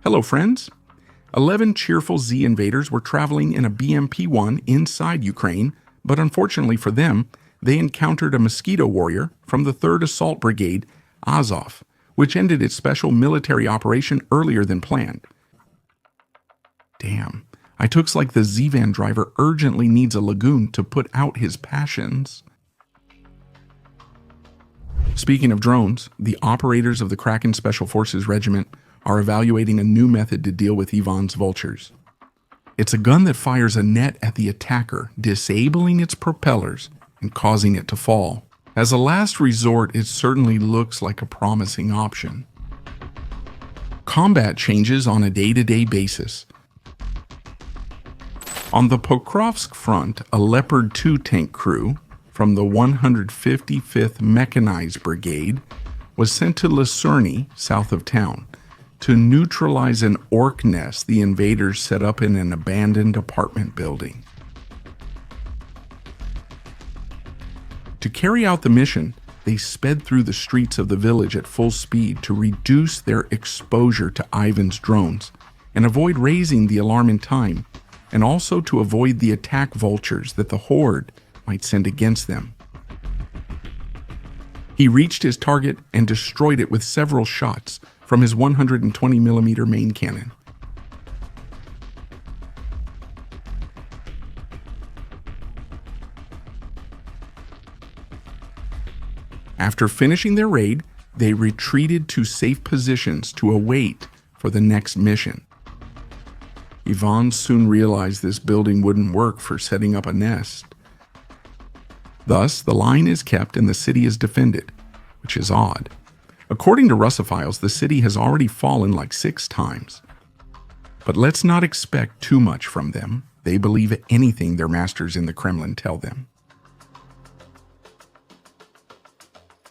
Hello, friends. 11 cheerful Z-Invaders were traveling in a BMP-1 inside Ukraine, but unfortunately for them, they encountered a Mosquito warrior from the 3rd Assault Brigade, Azov, which ended its special military operation earlier than planned. Damn, I looks like the Z-Van driver urgently needs a lagoon to put out his passions. Speaking of drones, the operators of the Kraken Special Forces Regiment are evaluating a new method to deal with Ivan's vultures. It's a gun that fires a net at the attacker, disabling its propellers and causing it to fall. As a last resort, it certainly looks like a promising option. Combat changes on a day-to-day basis. On the Pokrovsk front, a Leopard 2 tank crew from the 155th Mechanized Brigade was sent to Leopard, south of town, to neutralize an orc nest the invaders set up in an abandoned apartment building. To carry out the mission, they sped through the streets of the village at full speed to reduce their exposure to Ivan's drones and avoid raising the alarm in time, and also to avoid the attack vultures that the Horde might send against them. He reached his target and destroyed it with several shots from his 120mm main cannon. After finishing their raid, they retreated to safe positions to await for the next mission. Ivan soon realized this building wouldn't work for setting up a nest. Thus, the line is kept and the city is defended, which is odd. According to Russophiles, the city has already fallen like 6 times. But let's not expect too much from them. They believe anything their masters in the Kremlin tell them.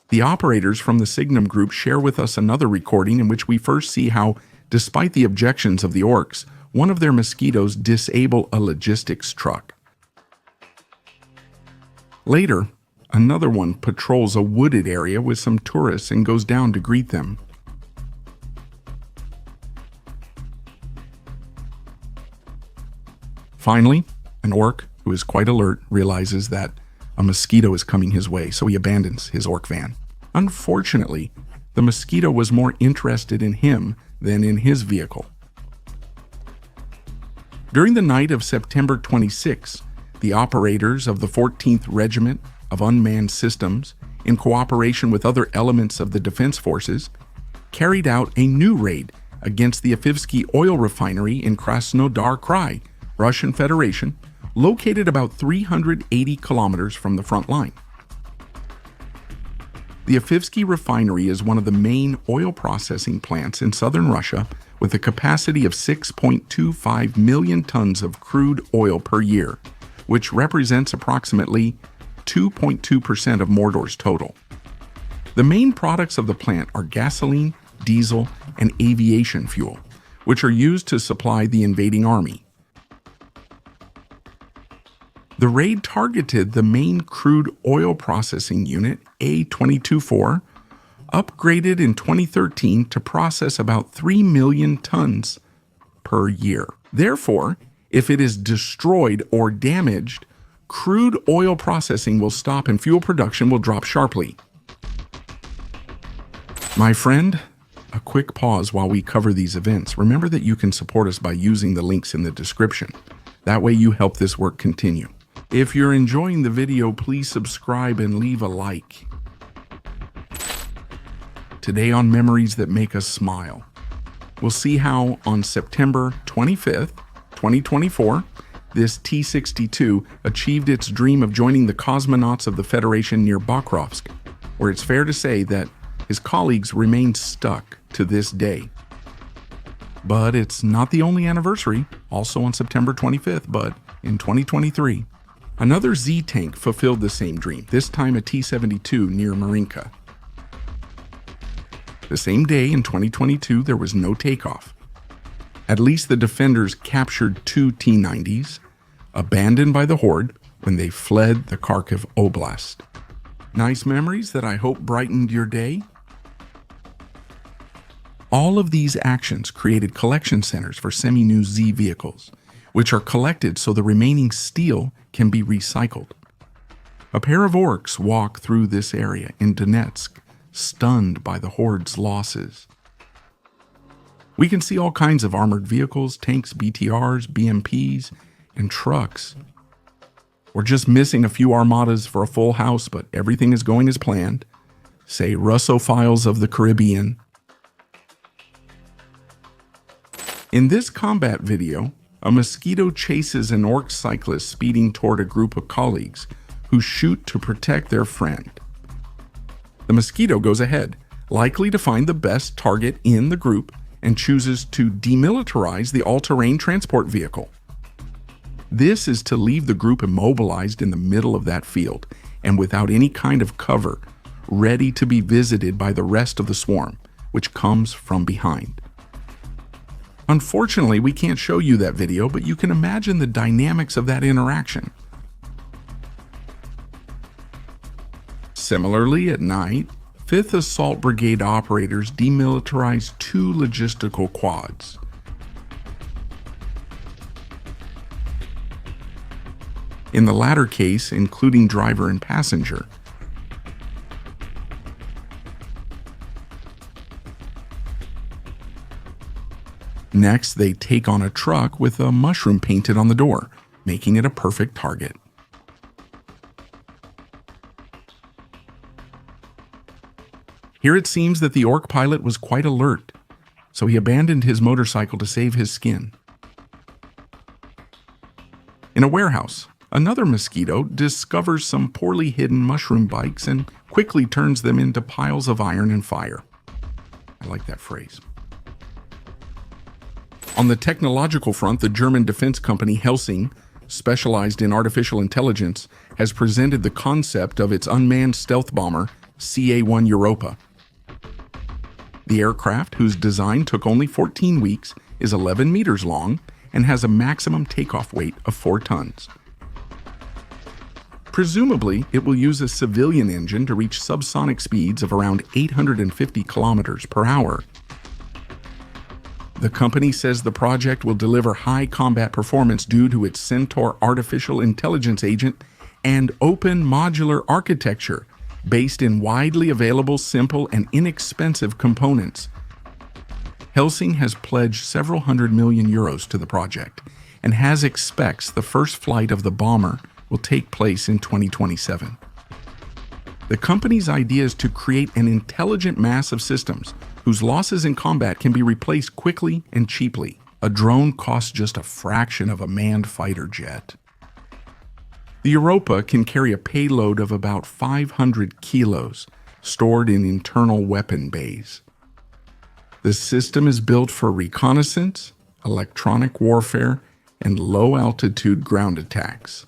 The operators from the Signum group share with us another recording in which we first see how, despite the objections of the orcs, one of their Mosquitoes disable a logistics truck. Later, another one patrols a wooded area with some tourists and goes down to greet them. Finally, an orc, who is quite alert, realizes that a Mosquito is coming his way, so he abandons his orc van. Unfortunately, the Mosquito was more interested in him than in his vehicle. During the night of September 26, the operators of the 14th Regiment of Unmanned Systems, in cooperation with other elements of the defense forces, carried out a new raid against the Afivsky oil refinery in Krasnodar Krai, Russian Federation, located about 380 kilometers from the front line. The Afivsky refinery is one of the main oil processing plants in southern Russia with a capacity of 6.25 million tons of crude oil per year, which represents approximately 2.2% of Mordor's total. The main products of the plant are gasoline, diesel, and aviation fuel, which are used to supply the invading army. The raid targeted the main crude oil processing unit, A-224, upgraded in 2013 to process about 3 million tons per year. Therefore, if it is destroyed or damaged, crude oil processing will stop and fuel production will drop sharply. My friend, a quick pause while we cover these events. Remember that you can support us by using the links in the description. That way you help this work continue. If you're enjoying the video, please subscribe and leave a like. Today on Memories That Make Us Smile, we'll see how on September 25th, 2024, this T-62 achieved its dream of joining the cosmonauts of the Federation near Pokrovsk, where it's fair to say that his colleagues remained stuck to this day. But it's not the only anniversary, also on September 25th, but in 2023. Another Z-tank fulfilled the same dream, this time a T-72 near Musica. The same day in 2022, there was no takeoff. At least the defenders captured 2 T-90s, abandoned by the Horde when they fled the Kharkiv Oblast. Nice memories that I hope brightened your day. All of these actions created collection centers for semi-new Z vehicles, which are collected so the remaining steel can be recycled. A pair of orcs walk through this area in Donetsk, stunned by the horde's losses. We can see all kinds of armored vehicles, tanks, BTRs, BMPs, and trucks. We're just missing a few armadas for a full house, but everything is going as planned. Say Russophiles of the Caribbean. In this combat video, a Mosquito chases an orc cyclist speeding toward a group of colleagues who shoot to protect their friend. The Mosquito goes ahead, likely to find the best target in the group, and chooses to demilitarize the all-terrain transport vehicle. This is to leave the group immobilized in the middle of that field and without any kind of cover, ready to be visited by the rest of the swarm, which comes from behind. Unfortunately, we can't show you that video, but you can imagine the dynamics of that interaction. Similarly, at night, 5th Assault Brigade operators demilitarized 2 logistical quads. In the latter case, including driver and passenger. Next, they take on a truck with a mushroom painted on the door, making it a perfect target. Here it seems that the orc pilot was quite alert, so he abandoned his motorcycle to save his skin. In a warehouse, another Mosquito discovers some poorly hidden mushroom bikes and quickly turns them into piles of iron and fire. I like that phrase. On the technological front, the German defense company Hellsing, specialized in artificial intelligence, has presented the concept of its unmanned stealth bomber, CA-1 Europa. The aircraft, whose design took only 14 weeks, is 11 meters long and has a maximum takeoff weight of 4 tons. Presumably, it will use a civilian engine to reach subsonic speeds of around 850 kilometers per hour. The company says the project will deliver high combat performance due to its Centaur artificial intelligence agent and open modular architecture based in widely available, simple, and inexpensive components. Hellsing has pledged several hundred million euros to the project and expects the first flight of the bomber will take place in 2027. The company's idea is to create an intelligent mass of systems whose losses in combat can be replaced quickly and cheaply. A drone costs just a fraction of a manned fighter jet. The Europa can carry a payload of about 500 kilos, stored in internal weapon bays. The system is built for reconnaissance, electronic warfare, and low-altitude ground attacks.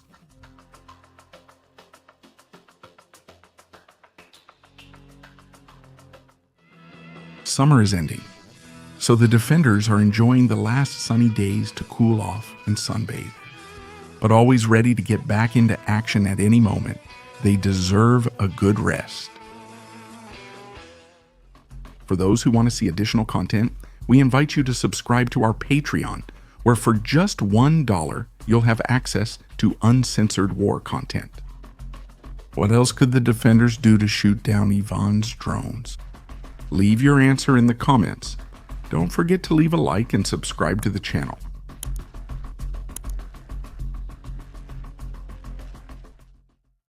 Summer is ending, so the defenders are enjoying the last sunny days to cool off and sunbathe. But always ready to get back into action at any moment, they deserve a good rest. For those who want to see additional content, we invite you to subscribe to our Patreon, where for just $1, you'll have access to uncensored war content. What else could the defenders do to shoot down Ivan's drones? Leave your answer in the comments. Don't forget to leave a like and subscribe to the channel.